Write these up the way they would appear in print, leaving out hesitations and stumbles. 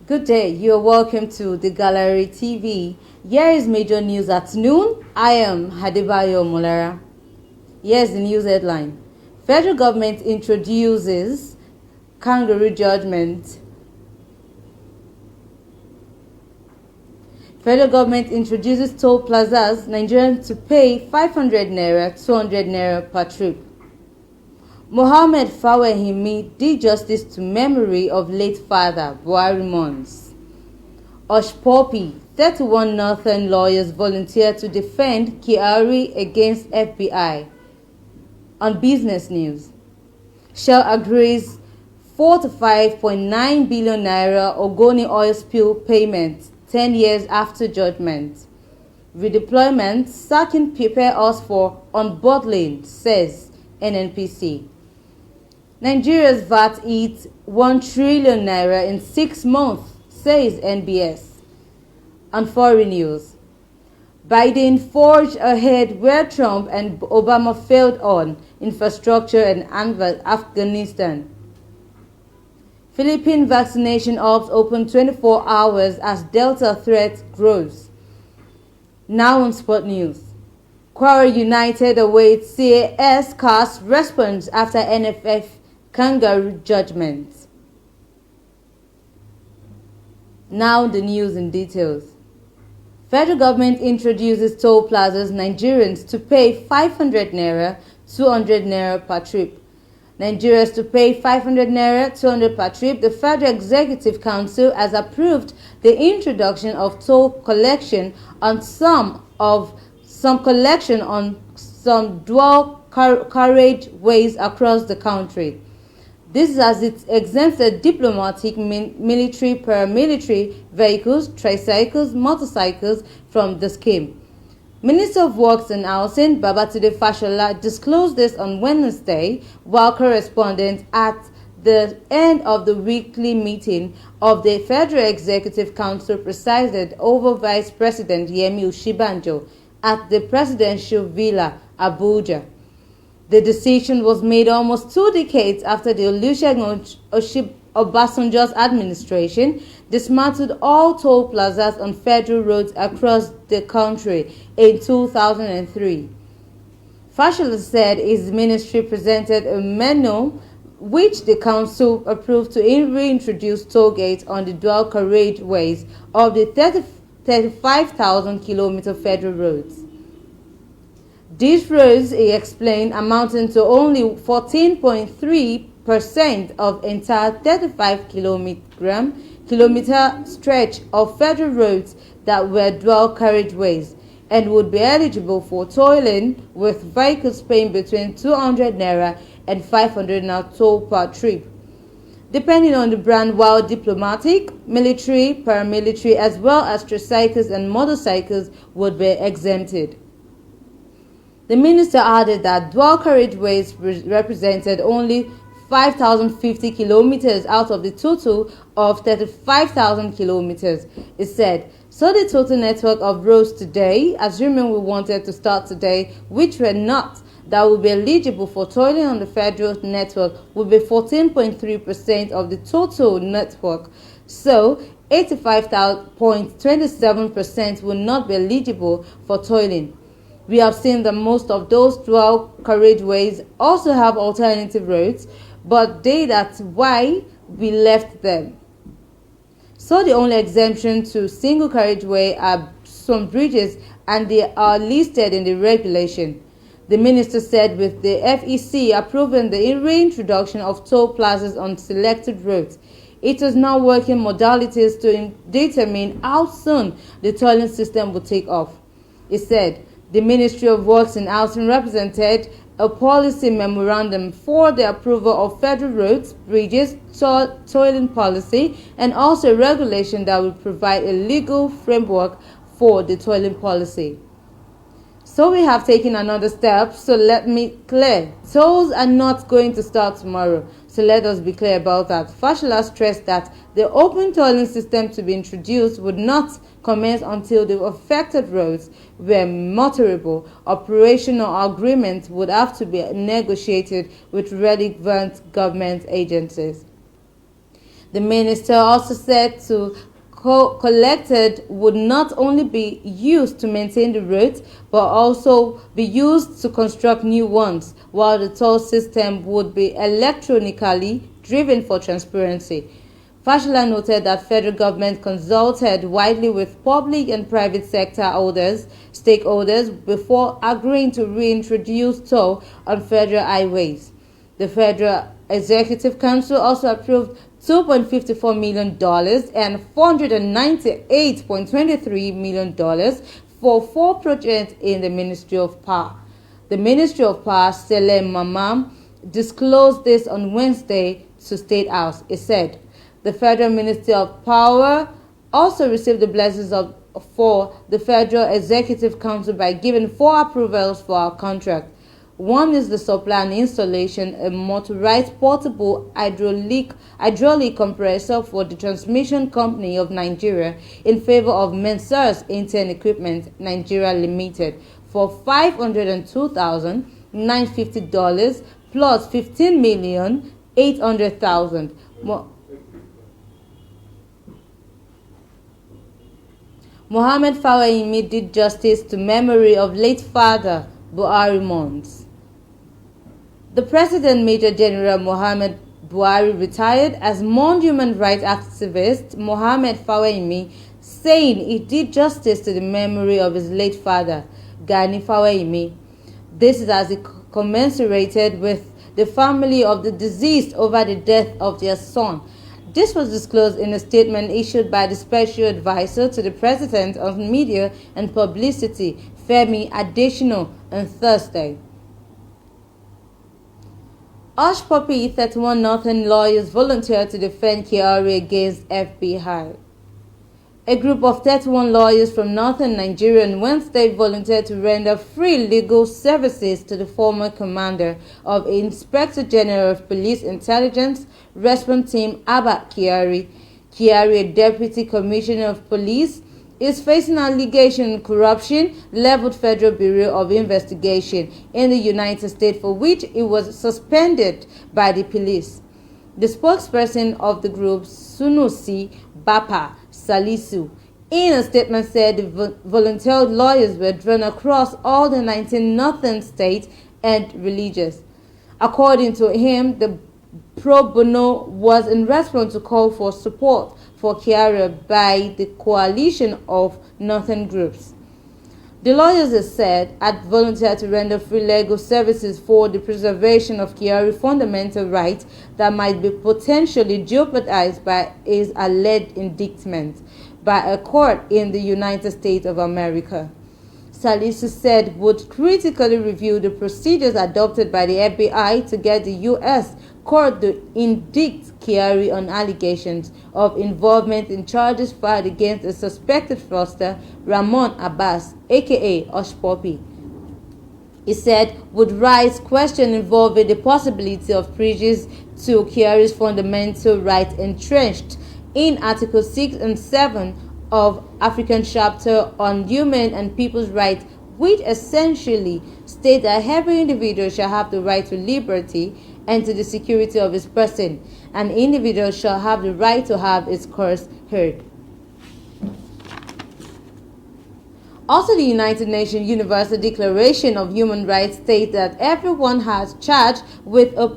Good day, you are welcome to the Gallery TV. Here is major news at noon. I am Hadibayo Molara. Here's the news headline. Federal government introduces kangaroo judgment. Federal government introduces toll plazas, Nigerians to pay 500 naira, 200 naira per trip. Mohammed Fawehimi did justice to memory of late father Buhari Mons. Oshpopi, 31 Northern lawyers volunteer to defend Kyari against FBI. On business news, Shell agrees 45.9 billion naira Ogoni oil spill payment 10 years after judgment. Redeployment, sacking prepare us for unbottling, says NNPC. Nigeria's VAT eats 1 trillion naira in 6 months, says NBS. On foreign news, Biden forged ahead where Trump and Obama failed on infrastructure and Afghanistan. Philippine vaccination hubs open 24 hours as Delta threat grows. Now on sport news. Kwara United awaits CAS cast response after NFF kangaroo judgment. Now the news in details. Federal government introduces toll plazas, Nigerians to pay 500 naira, 200 naira per trip. Nigerians to pay 500 naira, 200 per trip. The Federal Executive Council has approved the introduction of toll collection on some collection on some dual carriage ways across the country. This is as it exempted diplomatic, military, paramilitary vehicles, tricycles, motorcycles from the scheme. Minister of Works and Housing, Babatunde Fashola, disclosed this on Wednesday, while correspondents at the end of the weekly meeting of the Federal Executive Council presided over Vice President Yemi Osinbajo at the Presidential Villa, Abuja. The decision was made almost 2 decades after the Olusegun Obasanjo's administration dismantled all toll plazas on federal roads across the country in 2003. Fashola said his ministry presented a menu which the council approved to reintroduce toll gates on the dual carriageways of the 35,000-kilometer federal roads. These roads, he explained, amounting to only 14.3% of entire 35-kilometer stretch of federal roads that were dual carriageways and would be eligible for tolling, with vehicles paying between 200 naira and 500 naira toll per trip, depending on the brand, while diplomatic, military, paramilitary, as well as tricycles and motorcycles would be exempted. The minister added that dual carriageways represented only 5,050 kilometers out of the total of 35,000 kilometers. It said, so the total network of roads today, assuming we wanted to start today, which were not, that would be eligible for tolling on the federal network, would be 14.3% of the total network. So 85.27% will not be eligible for tolling. We have seen that most of those dual carriageways also have alternative roads, but that's why we left them. So the only exemption to single carriageway are some bridges, and they are listed in the regulation. The minister said with the FEC approving the reintroduction of toll plazas on selected roads, it is now working modalities to determine how soon the tolling system will take off. It said, the Ministry of Works and Housing represented a policy memorandum for the approval of federal roads, bridges, tolling policy, and also a regulation that will provide a legal framework for the tolling policy. So we have taken another step, so let me clear. Tolls are not going to start tomorrow, so let us be clear about that. Fashola stressed that the open tolling system to be introduced would not commence until the affected roads were motorable. Operational agreements would have to be negotiated with relevant government agencies. The minister also said to collected would not only be used to maintain the roads but also be used to construct new ones, while the toll system would be electronically driven for transparency. Fashola noted that federal government consulted widely with public and private sector stakeholders before agreeing to reintroduce toll on federal highways. The Federal Executive Council also approved $2.54 million and $498.23 million for 4 projects in the Ministry of Power. The Ministry of Power, Sele Mamam, disclosed this on Wednesday to State House. It said, the Federal Ministry of Power also received the blessings for the Federal Executive Council by giving 4 approvals for our contract. One is the supply and installation of a motorized portable hydraulic compressor for the Transmission Company of Nigeria in favor of Mensars Intern Equipment Nigeria Limited for $502,950 plus $15,800,000. Mohammed Fawayimi did justice to memory of late father Buhari Mons. The President, Major General Muhammad Buhari, retired as mourned human rights activist Mohammed Fawayimi, saying he did justice to the memory of his late father, Gani Fawayimi. This is as he commiserated with the family of the deceased over the death of their son. This was disclosed in a statement issued by the Special Advisor to the President on Media and Publicity, Femi Adesina, on Thursday. Hush Puppy 31 Northern lawyers volunteered to defend Kyari against FBI. A group of 31 lawyers from Northern Nigeria on Wednesday volunteered to render free legal services to the former commander of Inspector General of Police Intelligence Response Team, Abba Kyari. Kyari, a Deputy Commissioner of Police, is facing allegation of corruption leveled Federal Bureau of Investigation in the United States, for which he was suspended by the police. The spokesperson of the group, Sunusi Bapa Salisu, in a statement said the volunteer lawyers were drawn across all the 19 northern states and religions. According to him, the pro bono was in response to call for support for Kyari by the coalition of northern groups. The lawyers, as said, had volunteered to render free legal services for the preservation of Kyari's fundamental rights that might be potentially jeopardized by his alleged indictment by a court in the United States of America. Salisu said would critically review the procedures adopted by the FBI to get the U.S. court to indict Kyari on allegations of involvement in charges filed against a suspected fraudster, Ramon Abbas, aka Hush Puppy. He said would raise questions involving the possibility of breaches to Kyari's fundamental rights entrenched in Article 6 and 7 of African Chapter on Human and People's Rights, which essentially state that every individual shall have the right to liberty and to the security of his person. An individual shall have the right to have his cause heard. Also, the United Nations Universal Declaration of Human Rights states that everyone has charged with a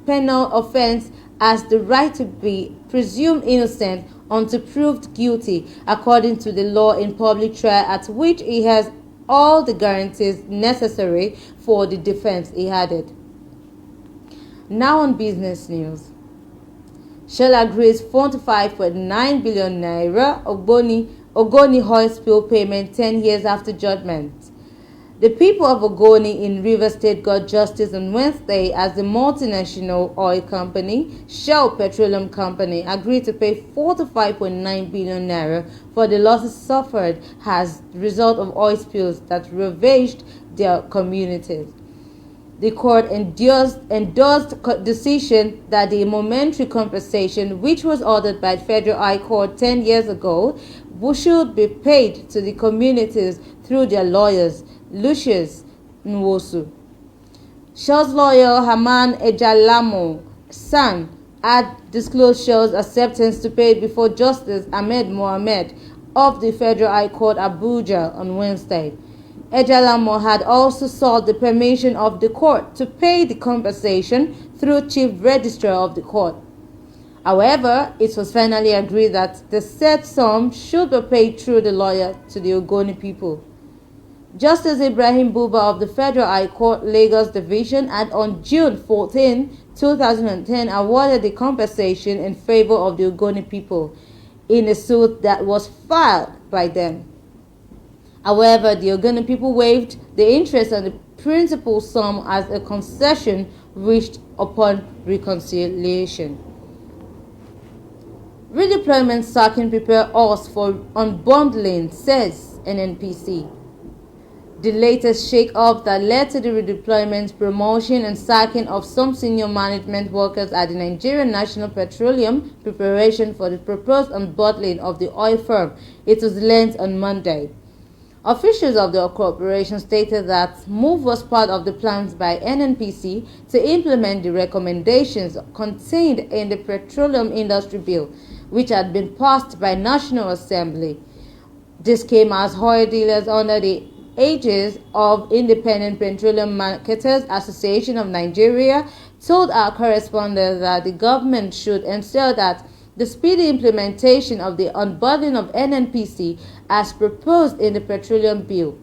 penal offense has the right to be presumed innocent until proved guilty according to the law in public trial, at which he has all the guarantees necessary for the defense, he added. Now on business news. Shell agrees 45.9 billion naira Ogoni oil spill payment 10 years after judgment. The people of Ogoni in Rivers State got justice on Wednesday as the multinational oil company, Shell Petroleum Company, agreed to pay 45.9 billion naira for the losses suffered as a result of oil spills that ravaged their communities. The court endorsed decision that the momentary compensation, which was ordered by the Federal High Court 10 years ago, should be paid to the communities through their lawyers, Lucius Nwosu. Shell's lawyer Haman Ejalamo San had disclosed Shell's acceptance to pay before Justice Ahmed Mohamed of the Federal High Court Abuja on Wednesday. Ejalamo had also sought the permission of the court to pay the compensation through Chief Registrar of the court. However, it was finally agreed that the said sum should be paid through the lawyer to the Ogoni people. Justice Ibrahim Buba of the Federal High Court Lagos Division had on June 14, 2010 awarded the compensation in favor of the Ogoni people in a suit that was filed by them. However, the Ogoni people waived the interest on the principal sum as a concession reached upon reconciliation. Redeployment sacking prepare us for unbundling, says NNPC. The latest shake-up that led to the redeployment, promotion and sacking of some senior management workers at the Nigerian National Petroleum preparation for the proposed unbundling of the oil firm. It was learned on Monday. Officials of the corporation stated that move was part of the plans by NNPC to implement the recommendations contained in the Petroleum Industry Bill, which had been passed by National Assembly. This came as oil dealers under the aegis of Independent Petroleum Marketers Association of Nigeria told our correspondent that the government should ensure that the speedy implementation of the unbundling of NNPC as proposed in the Petroleum Bill.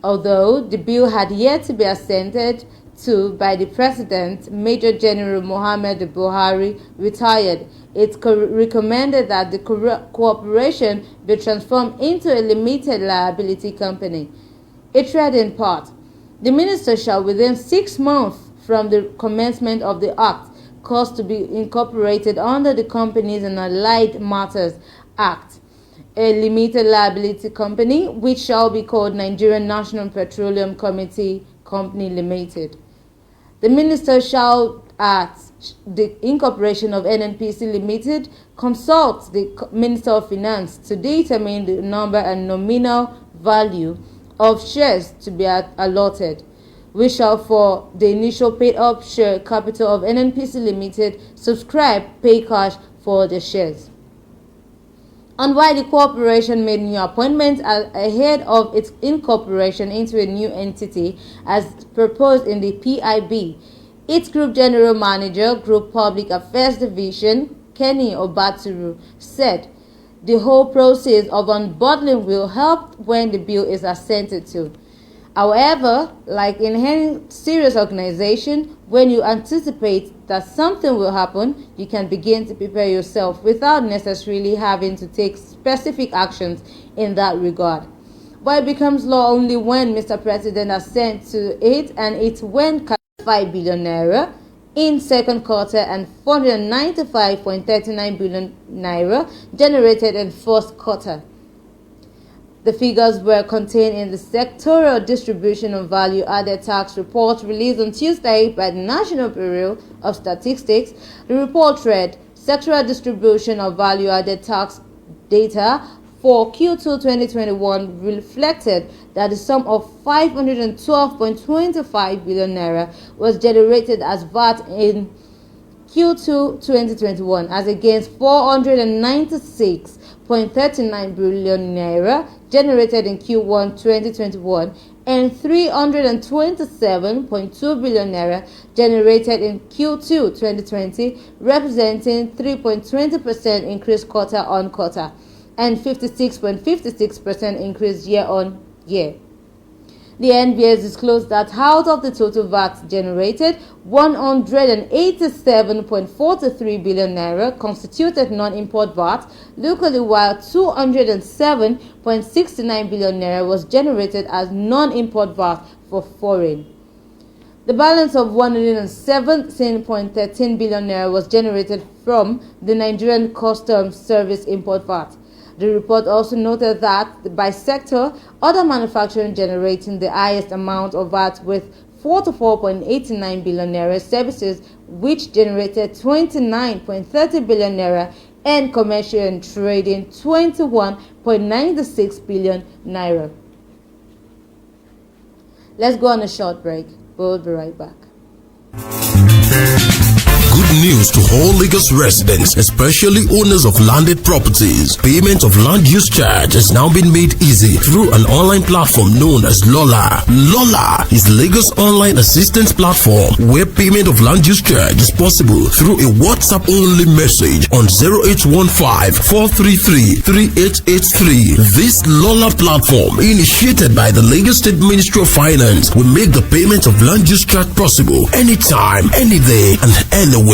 Although the bill had yet to be assented to by the President, Major General Muhammad Buhari, retired, it recommended that the corporation be transformed into a limited liability company. It read in part, the minister shall within 6 months from the commencement of the act cause to be incorporated under the Companies and Allied Matters Act, a limited liability company which shall be called Nigerian National Petroleum Committee Company Limited. The minister shall, at the incorporation of NNPC Limited, consult the Minister of Finance to determine the number and nominal value of shares to be allotted, which shall for the initial paid-up share capital of NNPC Limited subscribe pay cash for the shares. And while the corporation made new appointments ahead of its incorporation into a new entity as proposed in the PIB, its Group General Manager, Group Public Affairs Division, Kenny Obaturu, said the whole process of unbundling will help when the bill is assented to. However, like in any serious organization, when you anticipate that something will happen, you can begin to prepare yourself without necessarily having to take specific actions in that regard. But it becomes law only when Mr. President assents to it, and it's when 5 billion naira in second quarter and 495.39 billion naira generated in first quarter. The figures were contained in the Sectoral Distribution of Value-Added Tax report released on Tuesday by the National Bureau of Statistics. The report read, Sectoral Distribution of Value-Added Tax data for Q2 2021 reflected that the sum of 512.25 billion naira was generated as VAT in Q2 2021 as against 496.39 billion naira generated in Q1 2021 and 327.2 billion naira generated in Q2 2020, representing 3.20% increase quarter on quarter and 56.56% increase year on year. The NBS disclosed that out of the total VAT generated, 187.43 billion naira constituted non-import VAT locally, while 207.69 billion naira was generated as non-import VAT for foreign. The balance of 117.13 billion naira was generated from the Nigerian Customs Service import VAT. The report also noted that by sector, other manufacturing generating the highest amount of VAT with 44.89 billion naira, services which generated 29.30 billion naira, and commercial and trading 21.96 billion naira. Let's go on a short break. We'll be right back. good news to all Lagos residents, especially owners of landed properties. Payment of land use charge has now been made easy through an online platform known as Lola. Lola is Lagos online assistance platform where payment of land use charge is possible through a WhatsApp-only message on 0815-433-3883. This Lola platform, initiated by the Lagos State Ministry of Finance, will make the payment of land use charge possible anytime, any day, and anywhere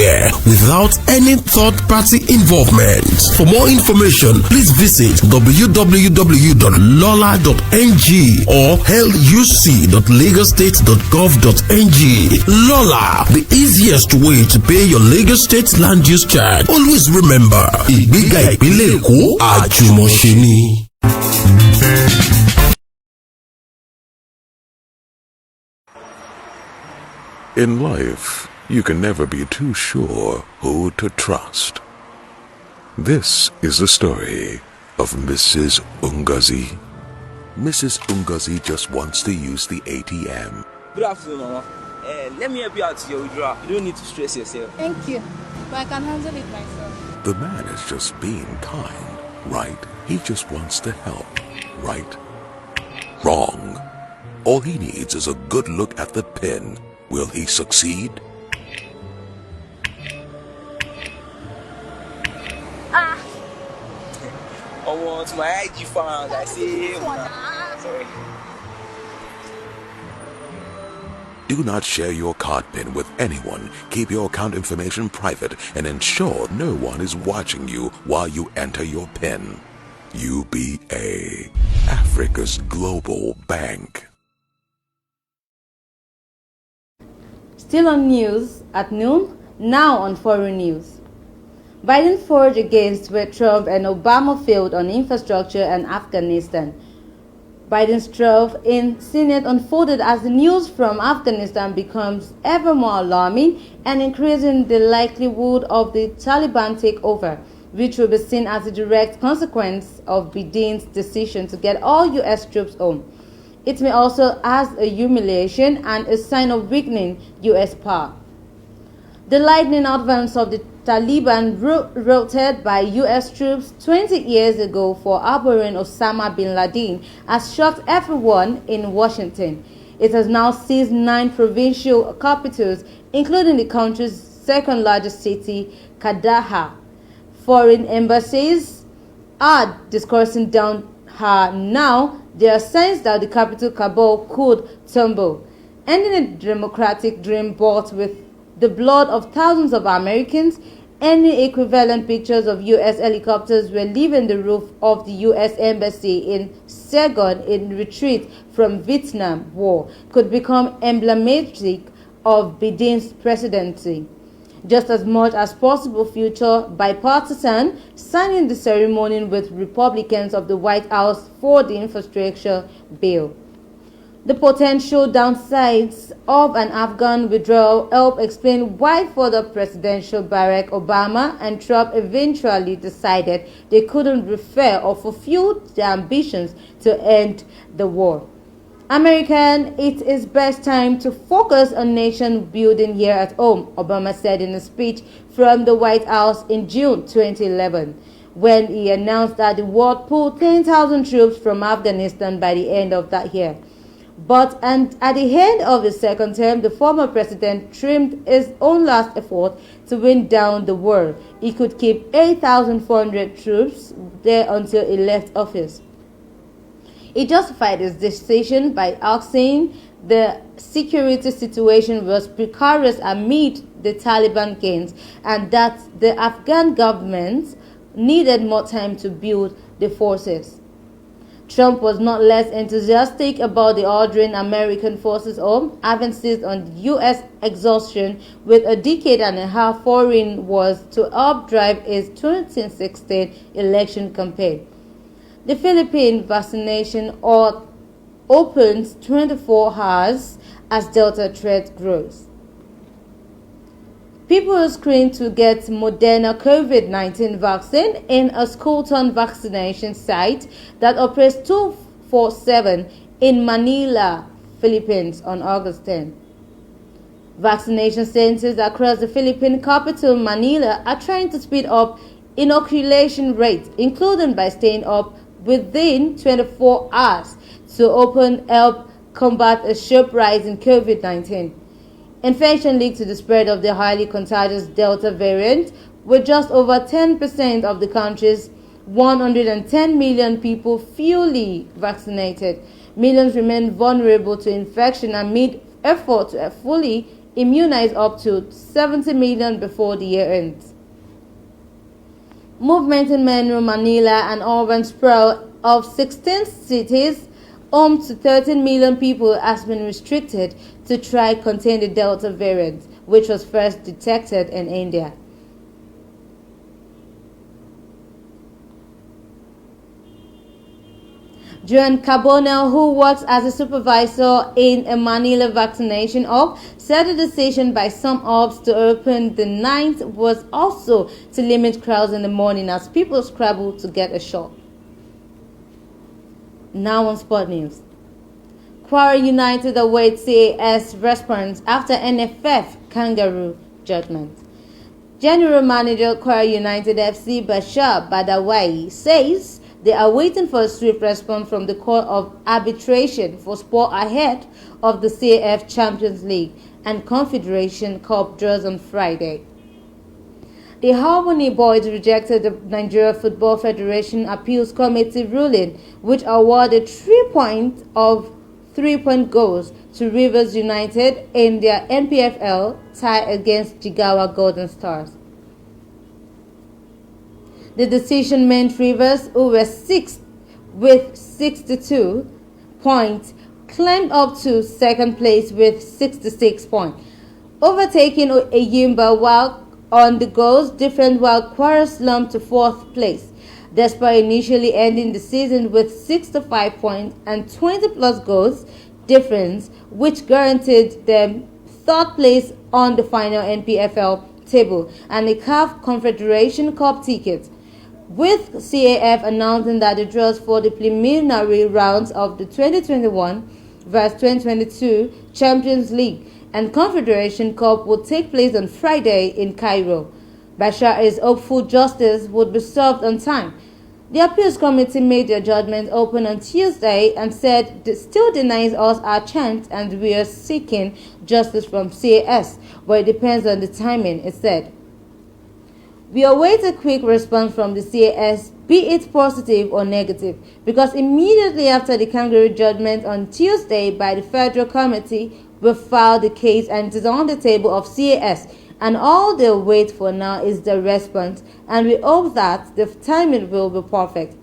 without any third-party involvement. For more information, please visit www.lola.ng or luc.lagostate.gov.ng. Lola, the easiest way to pay your Lagos State land use charge. Always remember, ìgbéga ìpínlẹ̀ Èkó àjùmọ̀ṣe ni. In life, you can never be too sure who to trust. This is the story of Mrs. Ungazi. Mrs. Ungazi just wants to use the ATM. Good afternoon, Mama. Let me help you out with your withdrawal. You don't need to stress yourself. Thank you, but I can handle it myself. The man is just being kind, right? He just wants to help, right? Wrong. All he needs is a good look at the pin. Will he succeed? Oh, to my IG fans, I say, sorry. Do not share your card pin with anyone. Keep your account information private and ensure no one is watching you while you enter your pin. UBA, Africa's global bank. Still on news at noon, now on foreign news. Biden forged against where Trump and Obama failed on infrastructure and Afghanistan. Biden's triumph in Senate unfolded as the news from Afghanistan becomes ever more alarming and increasing the likelihood of the Taliban takeover, which will be seen as a direct consequence of Biden's decision to get all U.S. troops home. It may also as a humiliation and a sign of weakening U.S. power. The lightning advance of the Taliban, routed by U.S. troops 20 years ago for harboring Osama bin Laden, has shocked everyone in Washington. It has now seized 9 provincial capitals, including the country's second largest city, Kandahar. Foreign embassies are discussing down her now. There are signs that the capital, Kabul, could tumble, ending a democratic dream bought with the blood of thousands of Americans. Any equivalent pictures of U.S. helicopters were leaving the roof of the U.S. Embassy in Saigon in retreat from Vietnam War could become emblematic of Biden's presidency. Just as much as possible future bipartisan, signing the ceremony with Republicans of the White House for the infrastructure bill. The potential downsides of an Afghan withdrawal help explain why former Presidential Barack Obama and Trump eventually decided they couldn't refer or fulfill their ambitions to end the war. American, it is best time to focus on nation building here at home, Obama said in a speech from the White House in June 2011, when he announced that the world pulled 10,000 troops from Afghanistan by the end of that year. But at the end of his second term, the former president trimmed his own last effort to win down the war. He could keep 8,400 troops there until he left office. He justified his decision by asking the security situation was precarious amid the Taliban gains and that the Afghan government needed more time to build the forces. Trump was not less enthusiastic about the ordering American forces home, having seized on U.S. exhaustion with a decade and a half foreign wars to help drive his 2016 election campaign. The Philippine vaccination opens 24 hours as Delta threat grows. People are screened to get Moderna COVID-19 vaccine in a school-town vaccination site that operates 24/7 in Manila, Philippines on August 10. Vaccination centers across the Philippine capital, Manila, are trying to speed up inoculation rates, including by staying up within 24 hours to help combat a sharp rise in COVID-19. Infection linked to the spread of the highly contagious Delta variant, with just over 10% of the country's 110 million people fully vaccinated. Millions remain vulnerable to infection amid efforts to fully immunize up to 70 million before the year ends. Movement in Metro Manila, an urban sprawl of 16 cities, home to 13 million people, has been restricted to try contain the Delta variant, which was first detected in India. Joan Carbonell, who works as a supervisor in a Manila vaccination hub, said the decision by some hubs to open the 9th was also to limit crowds in the morning as people scrambled to get a shot. Now on sport news. Kwara United awaits CAS response after NFF Kangaroo judgment. General Manager Kwara United FC Bashar Badawai says they are waiting for a swift response from the Court of Arbitration for Sport ahead of the CAF Champions League and Confederation Cup draws on Friday. The Harmony Boys rejected the Nigeria Football Federation Appeals Committee ruling, which awarded 3-point goals to Rivers United in their NPFL tie against Jigawa Golden Stars. The decision meant Rivers, who were 6th with 62 points, climbed up to second place with 66 points, overtaking Eyimba while on the goals difference, while Kwara slumped to 4th place, despite initially ending the season with 65 points and 20-plus goals difference, which guaranteed them 3rd place on the final NPFL table and a CAF Confederation Cup ticket, with CAF announcing that the draws for the preliminary rounds of the 2021 vs 2022 Champions League and Confederation Cup will take place on Friday in Cairo. Bashar is hopeful justice would be served on time. The appeals committee made their judgment open on Tuesday and said it still denies us our chance and we are seeking justice from CAS, but it depends on the timing, it said. We await a quick response from the CAS, be it positive or negative, because immediately after the Kangaroo judgment on Tuesday by the Federal Committee, we filed the case and it is on the table of CAS, and all they wait for now is the response, and we hope that the timing will be perfect.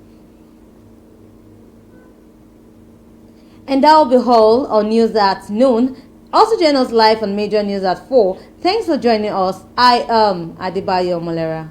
And that will be all on news at noon. Also join us live on Major News at 4. Thanks for joining us. I am Adebayo Molera.